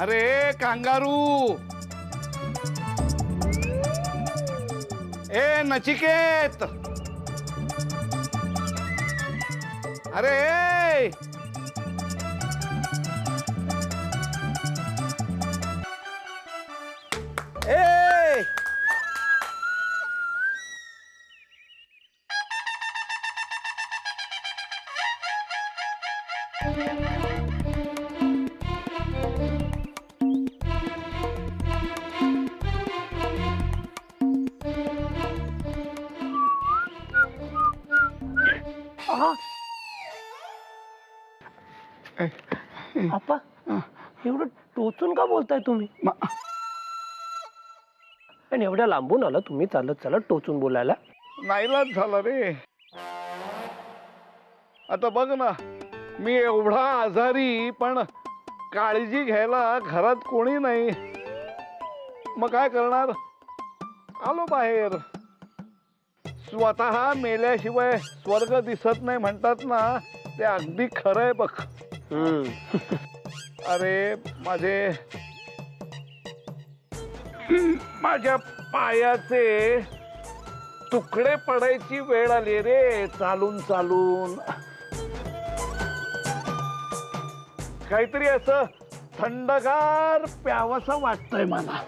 अरे कांगारू, ए नचिकेत, अरे ए आपा एवढं टोचून का बोलताय तुम्ही? आणि एवढ्या लांबून आला तुम्ही चालत चालत टोचून बोलायला? नाईलाज झाला रे. आता बघ ना, मी एवढा आजारी पण काळजी घ्यायला घरात कोणी नाही. मग काय करणार, आलो बाहेर. स्वतः मेल्याशिवाय स्वर्ग दिसत नाही म्हणतात ना, ते अगदी खरंय बघ. अरे माझ्या पायाचे तुकडे पडायची वेळ आली रे. चालून चालून काहीतरी असं थंडगार प्यावंसं वाटतंय मला.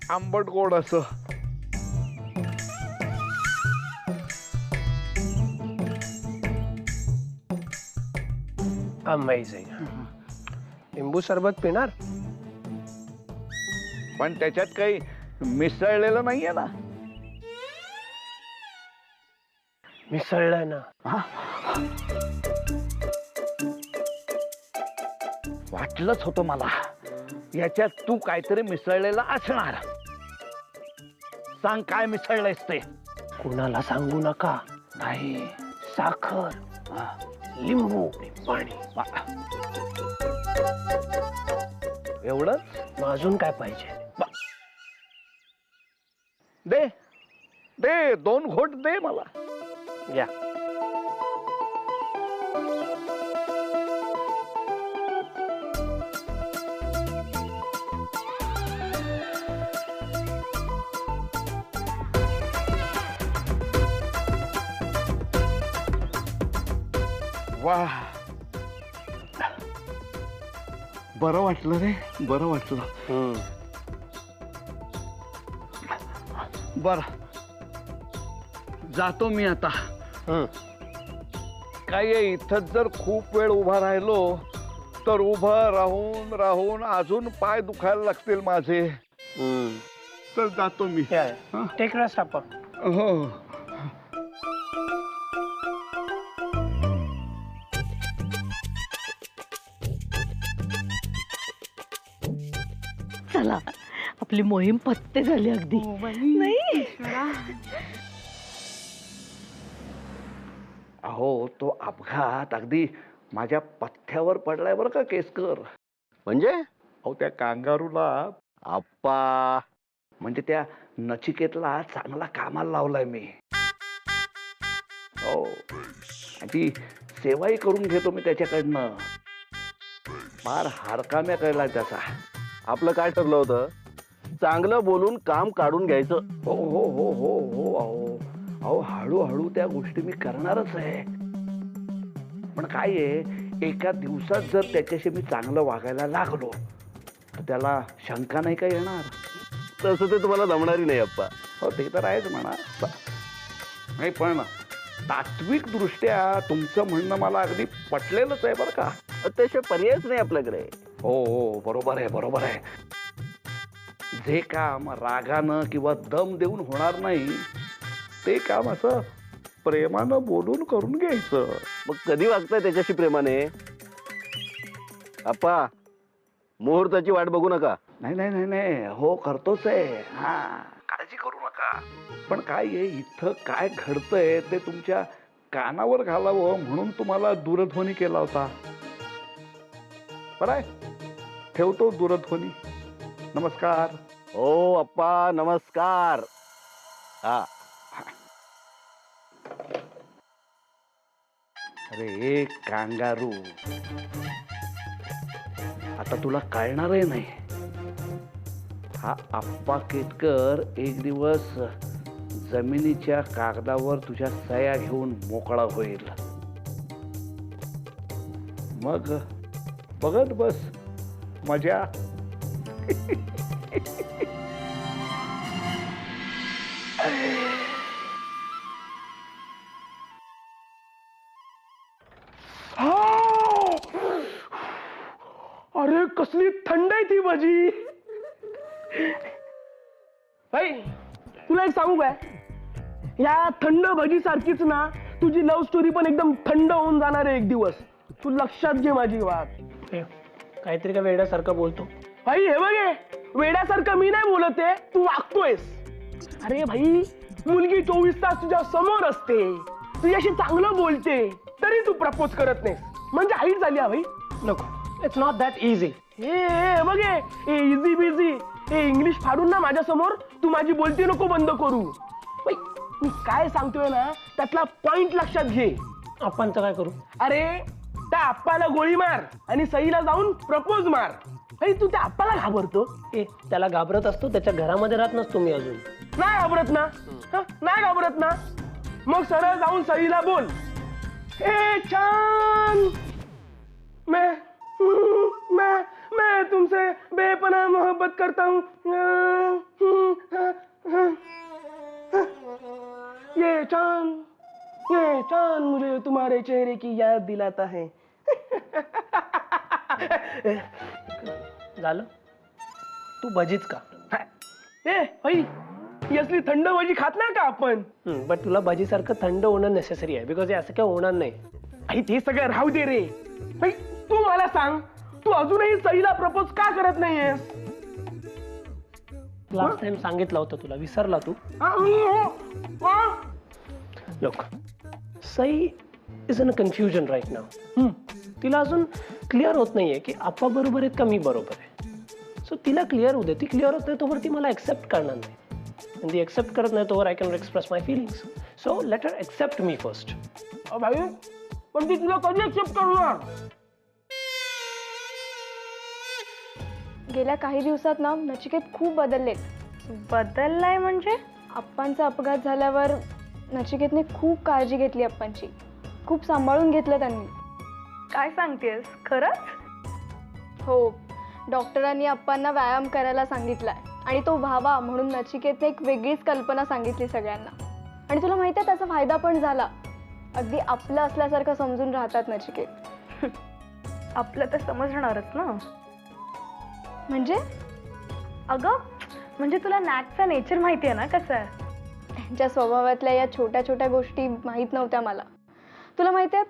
आंबट गोड असं. अमेझिंग. लिंबू सरबत पिणार? पण त्याच्यात काही मिसळलेलं नाहीये ना? मिसळलंय ना. वाटलंच होतं मला, याच्यात तू काहीतरी मिसळलेलं असणार. सांग काय मिसळलंयस ते. कुणाला सांगू नका. नाही. साखर, लिंबू, पाणी. एवढंच? मग अजून काय पाहिजे? दे दे, 2 घोट दे मला. या. वाह, बरं वाटलं रे, बरं वाटलं. बर, जातो मी आता. काय इथंच जर खूप वेळ उभा राहिलो तर उभं राहून राहून अजून पाय दुखायला लागतील माझे. तर जातो मी. टेक रेस्ट आपा. हो. चला, आपली मोहीम पत्ते झाली अगदी. नाही अहो, तो अपघात अगदी माझ्या पथ्यावर पडलाय बरं का केसकर. म्हणजे? अहो, त्या कांगारूला, आप्पा, म्हणजे त्या नचिकेतला चांगला कामाला लावलाय मी. हो, ती सेवाही करून घेतो मी त्याच्याकडनं. फार हारकाम्या केला त्याचा. आपलं काय ठरलं होतं? चांगलं बोलून काम काढून घ्यायचं. हो हो हो हो हो. अहो अहो, हळूहळू त्या गोष्टी मी करणारच आहे. पण काय आहे, एका दिवसात जर त्याच्याशी मी चांगलं वागायला लागलो तर त्याला शंका नाही का येणार? तसं ते तुम्हाला जमणारी नाही आप्पा. हो, ते तर आहेच म्हणा. नाही, पण तात्विक दृष्ट्या तुमचं म्हणणं मला अगदी पटलेलंच आहे बरं का. त्याशिवाय पर्यायच नाही आपल्याकडे. हो हो, बरोबर आहे, बरोबर आहे. जे काम रागानं किंवा दम देऊन होणार नाही ते काम असं प्रेमानं बोलून करून घ्यायचं. मग कधी वागताय त्याच्याशी प्रेमाने? आप्पा, मुहूर्ताची वाट बघू नका. नाही नाही नाही नाही, हो करतोच आहे. हा, काळजी करू नका. पण काय आहे, इथं काय घडतंय ते तुमच्या कानावर घालावं म्हणून तुम्हाला दूरध्वनी केला होता. बरं आहे, ठेवतो दूरध्वनी. नमस्कार. हो आप्पा, नमस्कार. हा. अरे एक कांगारू, आता तुला कळणारही नाही. हा आप्पा केतकर एक दिवस जमिनीच्या कागदावर तुझ्या सह्या घेऊन मोकळा होईल. मग बघत बस मजा. अरे कसली थंड आहे ती भजी. भाई तुला एक सांगू काय, या थंड भजी सारखीच ना तुझी लव्ह स्टोरी पण एकदम थंड होऊन जाणार आहे एक दिवस. तू लक्षात घे माझी बात. काहीतरी का वेड्यासारखं बोलतो. भाई हे बघे, वेड्यासारखं मी नाही बोलत आहे, तू वागतोयस. अरे भाई, मुलगी 24 तास तुझ्या समोर असते, तुझ्याशी चांगलं बोलते, तरी तू प्रपोज करत नाहीस, म्हणजे हाईट झाली हा भाई. नको, इट्स नॉट दॅट इझी. हे बघे, इझी बिझी हे इंग्लिश फाडून ना माझ्या समोर तू माझी बोलती नको बंद करू. भाई मी काय सांगतोय ना त्यातला पॉइंट लक्षात घे. आपणचं काय करू? अरे त्या आप्पाला गोळी मार आणि सईला जाऊन प्रपोज मार. भाई तू त्या आप्पाला घाबरतो? त्याला घाबरत असतो, त्याच्या घरामध्ये राहत नसतो मी अजून. नाही घाबरत ना? नाही घाबरत ना? मग सरळ जाऊन सईला बोल, ए छान, मैं तुमसे बेपनाह मोहब्बत करता हूँ. ये चांद मुझे तुम्हारे चेहरे की याद दिलाता है. झालं, तू भजीच का? भाई ही असली थंड भजी खात नाही का आपण? बट तुला भजीसारखं थंड होणं नेसेसरी आहे, बिकॉज हे असं काय होणार नाही. आई ते सगळं राहू दे रे. भाई तू मला सांग, तू अजूनही सईला प्रपोज का करत नाहीयेस? लास्ट टाइम सांगितलं होतं तुला, विसरला तू? Look, Sai is in a confusion right now. तिला अजून क्लिअर होत नाहीये की आप्पा बरोबर आहेत का मी बरोबर आहे. सो तिला क्लिअर होऊ दे. ती क्लिअर होत नाही तोवर ती मला एक्सेप्ट करणार नाही, आणि ती एक्सेप्ट करत नाही तोवर I can express my feelings. So let her accept me first. भाई पण ती तुला कधी एक्सेप्ट करणार? गेल्या काही दिवसात ना नचिकेत खूप बदललेत. बदललाय म्हणजे? आप्पांचा अपघात झाल्यावर नचिकेतने खूप काळजी घेतली आप्पांची, खूप सांभाळून घेतलं त्यांनी. काय सांगतेस, खरंच? हो, डॉक्टरांनी आप्पांना व्यायाम करायला सांगितलाय आणि तो व्हावा म्हणून नचिकेतने एक वेगळीच कल्पना सांगितली सगळ्यांना. आणि तुला माहिती आहे त्याचा फायदा पण झाला. अगदी आपलं असल्यासारखं समजून राहतात नचिकेत. आपलं तर समजणारच ना. म्हणजे? अगं म्हणजे तुला नॅटचा नेचर माहिती आहे ना कसं आहे. त्यांच्या स्वभावातल्या या छोट्या छोट्या गोष्टी माहीत नव्हत्या मला. तुला माहिती आहे,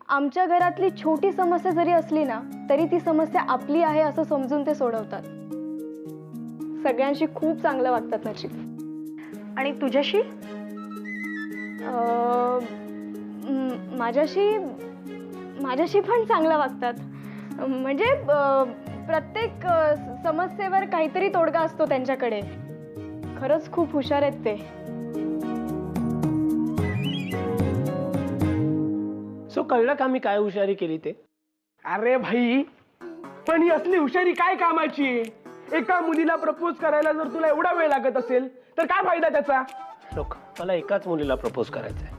आमच्या घरातली छोटी समस्या जरी असली ना तरी ती समस्या आपली आहे असं समजून ते सोडवतात. सगळ्यांशी खूप चांगलं वागतात नचिक. आणि तुझ्याशी? माझ्याशी पण चांगलं वागतात. म्हणजे प्रत्येक समस्येवर काहीतरी तोडगा असतो त्यांच्याकडे. खरंच खूप हुशार आहेत ते. सो कळलं का मी काय हुशारी केली ते? अरे भाई, पण ही असली हुशारी काय कामाची आहे? एका मुलीला प्रपोज करायला जर तुला एवढा वेळ लागत असेल तर काय फायदा त्याचा? लोक, मला एकाच मुलीला प्रपोज करायचं आहे.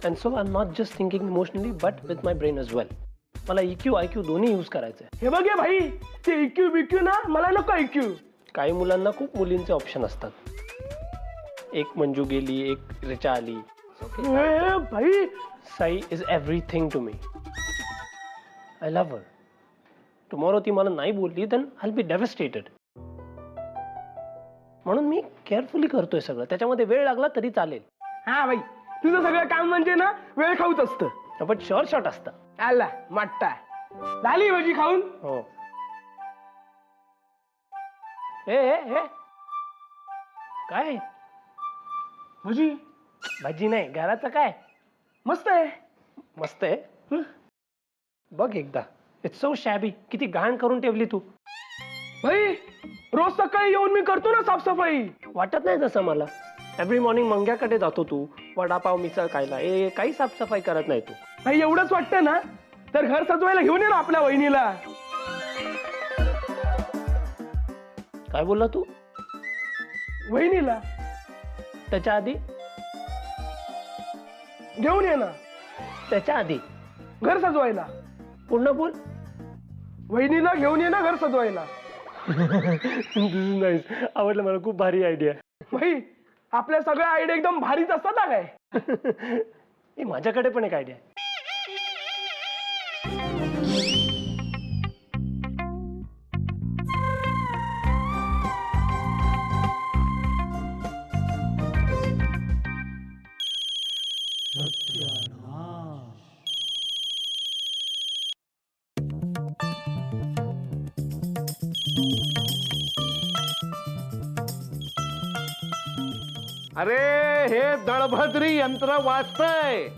And so I am not just thinking emotionally but with my brain as well. मला EQ IQ दोन्ही यूज करायचं आहे. हे बघे भाई, ते EQ BQ ना मला नको IQ. काही मुलांना खूप मुलींचे ऑप्शन असतात. एक मंजू गेली, एक रिचा आली. भाई Sai is everything to me. I love her. Tomorrow ती मला नाही बोलली then I will be devastated. म्हणून मी केअरफुली करतोय सगळं. त्याच्यामध्ये वेळ लागला तरी चालेल. हा भाई, तुझं सगळं काम म्हणजे ना वेळ खाऊच असतं. बट शॉर्ट असतं. आला माट्टा झाली भजी खाऊन. हो. ए काय भजी? भाजी नाही, घराचं काय? मस्त आहे. मस्त आहे. बघ एकदा. It's so shabby. किती घाण करून ठेवली तू. भाई रोज सकाळी येऊन मी करतो ना साफसफाई. वाटत नाही तसं मला. एव्हरी मॉर्निंग मंग्याकडे जातो तू वडापाव मिसळ खायला. काही साफसफाई करत नाही तू. भाई एवढंच वाटतं ना तर घर सजवायला घेऊन ये ना आपल्या वहिनीला. काय बोलला तू? वहिनीला त्याच्या आधी? घेऊन ये ना त्याच्या आधी घर सजवायला. पूर्ण बोल. वहिनीला घेऊन ये ना घर सजवायला. नाईस, आवडलं मला, खूप भारी आयडिया. भाई आपल्या सगळ्या आयडिया एकदम भारीच असतात ना काय. माझ्याकडे पण एक आयडिया आहे. अरे हे दळभद्री यंत्र वाजतंय.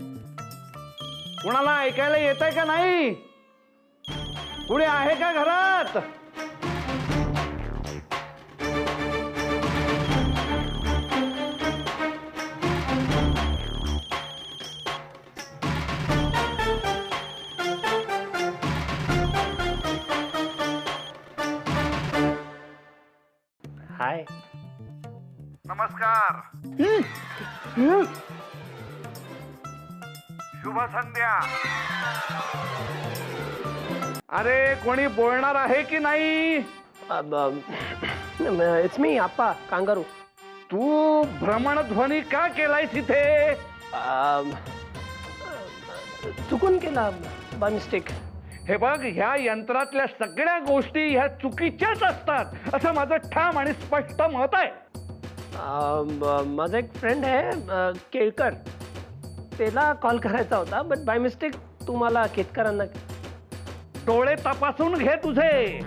कुणाला ऐकायला येतंय का नाही? कुणी आहे का घरात? हाय. नमस्कार. शुभ संध्या. अरे कोणी बोलणार आहे की नाही? It's me Appa kangaroo. तू भ्रमणध्वनी का केलायस इथे? चुकून केला, बाय मिस्टेक. हे बघ, ह्या यंत्रातल्या सगळ्या गोष्टी ह्या चुकीच्याच असतात असं माझं ठाम आणि स्पष्ट मत आहे. माझा एक फ्रेंड आहे केळकर, त्याला कॉल करायचा होता, बट बाय मिस्टेक तुम्हाला केतकरांना. डोळे तपासून घे तुझे.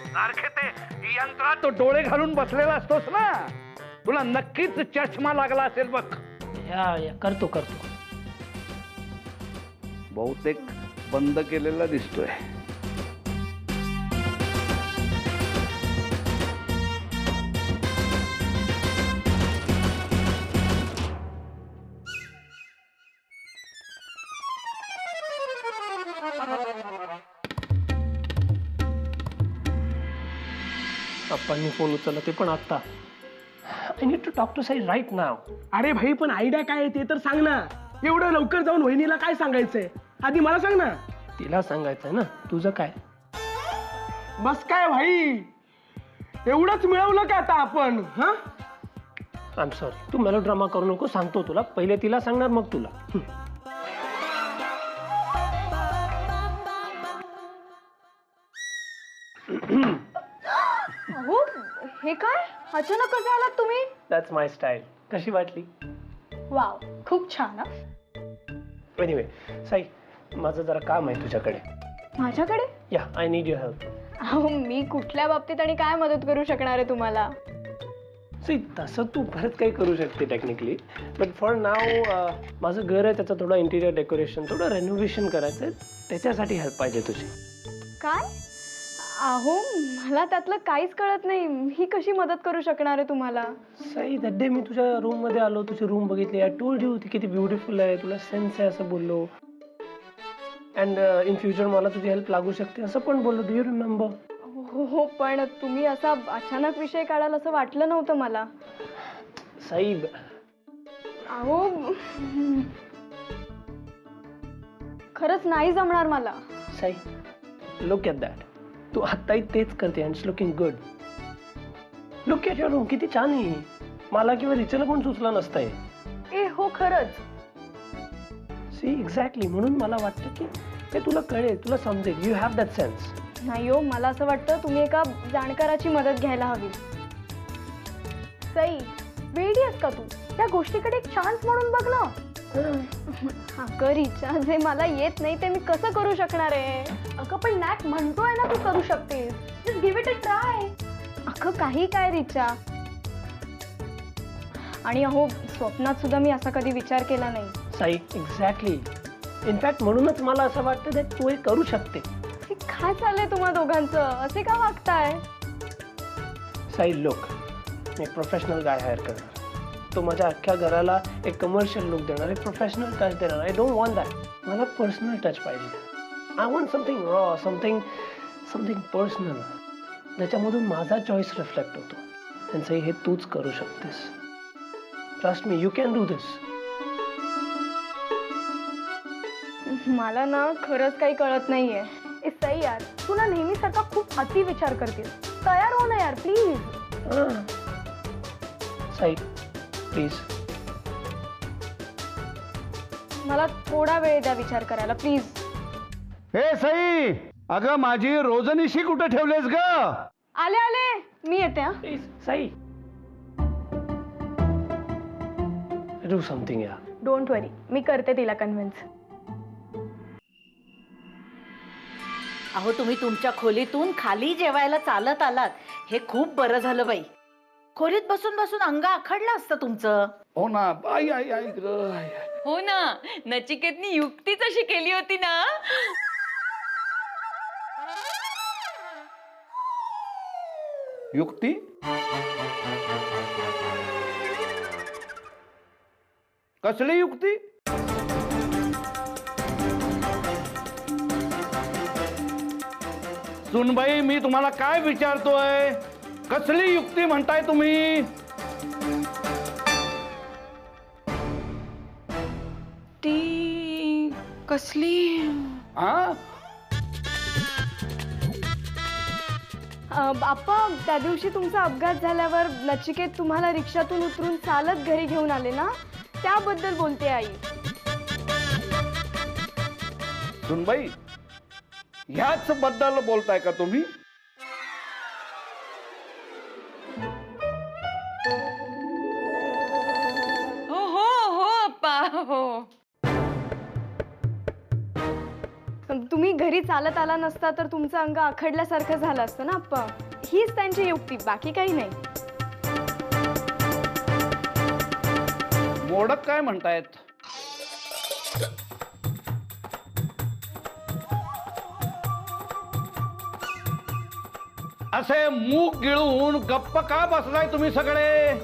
सारखे ते यंत्रात डोळे घालून बसलेला असतोस ना, तुला नक्कीच चष्मा लागला असेल बघ. या करतो. बहुतेक बंद केलेला दिसतोय. पप्पांनी फोन उचलला, ते पण आता. I need to talk to Sai right now. अरे भाई पण आयडिया काय आहे ते तर सांग ना. एवढं लवकर जाऊन वहिनीला काय सांगायचंय आधी मला सांग ना. तिला सांगायचंय ना. तुझं काय? बस काय भाई, एवढंच मिळवलं का आता आपण? हा आय एम सॉरी, तू मेलोड्रामा करू नको. सांगतो तुला, पहिले तिला सांगणार मग तुला. अहो हे काय अचानक कसे आलात तुम्ही? That's my style. कशी वाटली? वाव, खूप छान. हा. एनिवे साई, माझं जरा काम आहे तुझ्याकडे. माझ्याकडे? या, आय नीड युअर हेल्प. अहो मी कुठल्या बाबतीत आणि काय मदत करू शकणार आहे तुम्हाला? सी, तसं तू परत काही करू शकते टेक्निकली, बट फॉर नाव माझं घर आहे, त्याचं थोडं इंटिरियर डेकोरेशन, थोडं रेनोव्हेशन करायचं आहे, त्याच्यासाठी हेल्प पाहिजे तुझी. काय? अहो मला त्यातलं काहीच कळत नाही. ही कशी मदत करू शकणार आहे तुम्हाला? साई, दॅट डे मी तुझ्या रूम मध्ये आलो, तुझी रूम बघितली, आय टोल्ड यू ती किती ब्युटिफुल आहे, तुला सेन्स आहे असं बोललो. अँड इन फ्युचर मला तुझी हेल्प लागू शकते असं पण बोललो. Do you remember? हो, पण तुम्ही असा अचानक विषय काढाल असं वाटलं नव्हतं मला. साई, अहो खरंच नाही जमणार मला. Sai, look at that. तू आत्ताही तेच करते and it's looking good. Look at your room, किती छान आहे. मला किंवा रिचेला पण सुचलं नसतंय. ए हो खरंच. See, exactly. म्हणून मला वाटतं की ते तुला कळेल, तुला समजेल. You have that sense. नाही हो, मला असं वाटतं तुम्ही एका जाणकाराची मदत घ्यायला हवी. सई, वेडी आहेस का तू? त्या गोष्टीकडे एक चान्स म्हणून बघ ना. अगं रिचा, जे मला येत नाही ते मी कसं करू शकणार आहे? अगं पण नॅक म्हणतोय ना तू करू शकतेस. Just give it a try. अगं काही काय रिचा. आणि अहो स्वप्नात सुद्धा मी असा कधी विचार केला नाही. साई, एक्झॅक्टली. इनफॅक्ट म्हणूनच मला असं वाटतं की तू हे करू शकते. हे काय चाललंय तुम्हा दोघांचं? असे का वागताय? साई, लोक, मी प्रोफेशनल गाय हायर करणार. तो माझ्या अख्ख्या घराला एक कमर्शियल लुक देणार, एक प्रोफेशनल टच देणार. I don't want that. मला पर्सनल टच पाहिजे. I want something raw, something personal, ज्याच्यामधून माझा चॉईस रिफ्लेक्ट होतो. त्यांचंही हे तूच करू शकतेस. Trust me, you can do this. मला ना खरंच काही कळत नाहीये. ए सई यार, तू ना नेहमीसारखा खूप अति विचार करतेस. तयार हो ना यार प्लीज. साई प्लीज. मला थोडा वेळ द्या विचार करायला प्लीज. हे सई, अगं माझी रोजनिशी कुठे ठेवलेस ग? आले आले, मी येते हा. प्लीज साई, डू समथिंग यार. डोंट वरी, मी करते तिला कन्व्हिन्स. अहो तुम्ही तुमच्या खोलीतून खाली जेवायला चालत आलात, हे खूप बरं झालं बाई. खोलीत बसून बसून अंग आखडलं असतं तुमचं. हो ना. आई आई आई ग. हो ना, नचिकेतनी युक्तीच अशी केली होती ना. युक्ती? कसली युक्ती? सुनबाई, मी तुम्हाला काय विचारतोय? कसली युक्ती म्हणताय तुम्ही? ती कसली? हा? बाप्पा, त्या दिवशी तुमचा अपघात झाल्यावर नचिकेत तुम्हाला रिक्षातून उतरून चालत घरी घेऊन आले ना, त्याबद्दल बोलते आई. सुनबाई, ह्याच बद्दल बोलताय का तुम्ही? हो हो हो अप्पा, हो. तुम्ही घरी चालत आला नसता तर तुमचं अंग आखडल्यासारखं झालं असतं ना अप्पा. हीच त्यांची युक्ती, बाकी काही नाही. मोडक काय म्हणतायत? असे मूग गिळून गप्प का बसलाय तुम्ही सगळे?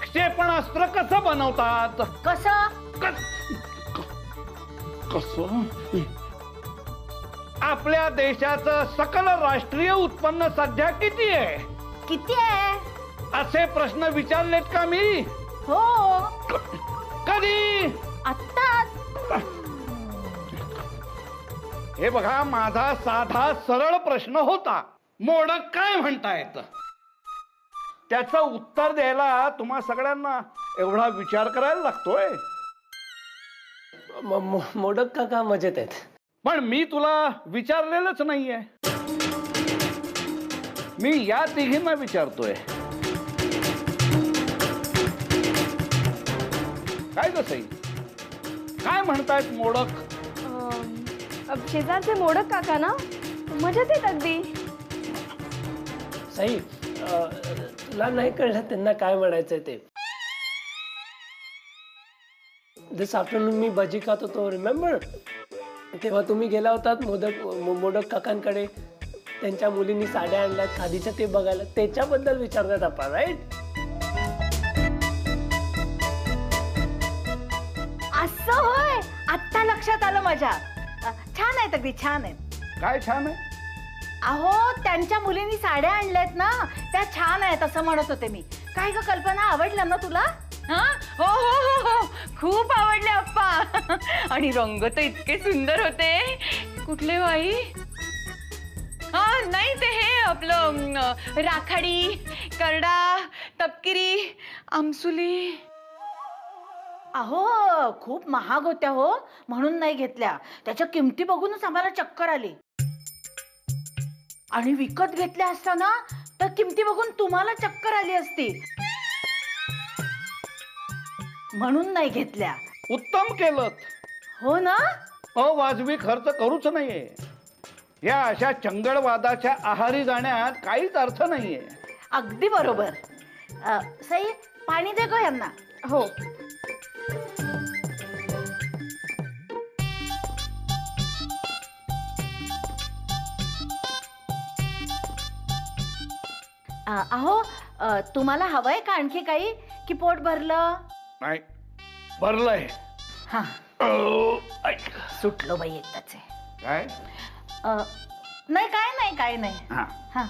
क्षेपणास्त्र कसं बनवतात? कसं? कसं? आपल्या देशाचं सकल राष्ट्रीय उत्पन्न सध्या किती आहे? किती आहे? असे प्रश्न विचारलेत का मी? हो, कधी? आत्ताच. हे बघा, माझा साधा सरळ प्रश्न होता. मोडक काय म्हणतायत? त्याचं उत्तर द्यायला तुम्हा सगळ्यांना एवढा विचार करायला लागतोय? मोडक काका मजेत आहेत. पण मी तुला विचारलेलंच नाहीये. मी या तिघींना विचारतोय. काय कसं काय म्हणतायत मोडक? शेजारचे मोडक काका ना, मजेत येत अगदी. साई, तुला नाही कळलं त्यांना काय म्हणायचंय ते. दिस आफ्टरनून मी भजी खात होतो, रिमेंबर? तेव्हा तुम्ही गेला होतात मोडक काकांकडे. त्यांच्या मुलींनी साड्या आणल्यात खादीच्या, ते बघायला. त्याच्याबद्दल विचारतात आपण, राईट? असं होय, आत्ता लक्षात आलं माझ्या. छान आहेत, अगदी छान आहेत. काय छान आहे? अहो त्यांच्या मुलींनी साड्या आणल्यात ना, त्या छान आहेत असं म्हणत होते मी. काय ग कल्पना, आवडलं ना तुला? हा, हो हो हो हो, खूप आवडले अप्पा. आणि रंग तर इतके सुंदर होते. कुठले बाई? हा नाही, ते हे आपलं राखाडी, करडा, तपकिरी, आमसुली. अहो खूप महाग होत्या हो, म्हणून नाही घेतल्या. त्याच्या किमती बघूनच आम्हाला चक्कर आली. आणि विकत घेतल्या असताना तर किमती बघून तुम्हाला चक्कर आली असती, म्हणून नाही घेतल्या. उत्तम केलं. हो ना? अवाजवी खर्च करूच नाहीये. या अशा चंगळवादाच्या आहारी जाण्यात काहीच अर्थ नाहीये. अगदी बरोबर. सई, पाणी दे गं यांना. हो. अहो तुम्हाला हवंय का आणखी काही की पोट भरलं? नाही भरलंय. हा ऐक. सुटलो बाई एकदाच आहे. काय नाही काय नाही. हा हा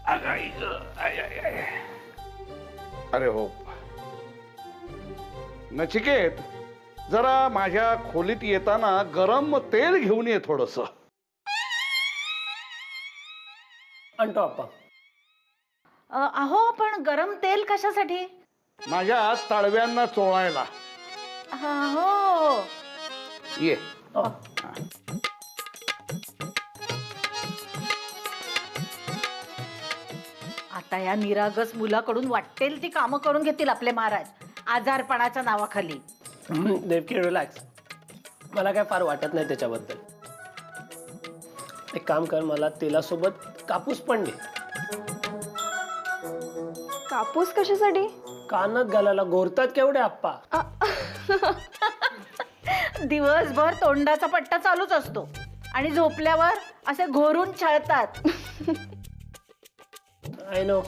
अगं, आई गं, आय, आय, आय. अरे हो नचिकेत, जरा माझ्या खोलीत येताना गरम तेल घेऊन ये थोडस. आणतो आप्पा. अहो पण गरम तेल कशासाठी? माझ्या तळव्यांना चोळायला. हो ये. आता या निरागस मुलाकडून वाटेल ती कामं करून घेतील आपले महाराज आजारपणाच्या नावाखाली. देवकी रिलॅक्स. मला काय फार वाटत नाही त्याच्याबद्दल. एक काम कर, मला तेलासोबत कापूस पण दे. कापूस कशासाठी? कानात घालायला. घोरतात केवढे आप्पा. दिवसभर तोंडाचा पट्टा चालूच असतो आणि झोपल्यावर असे घोरून छळतात. I know.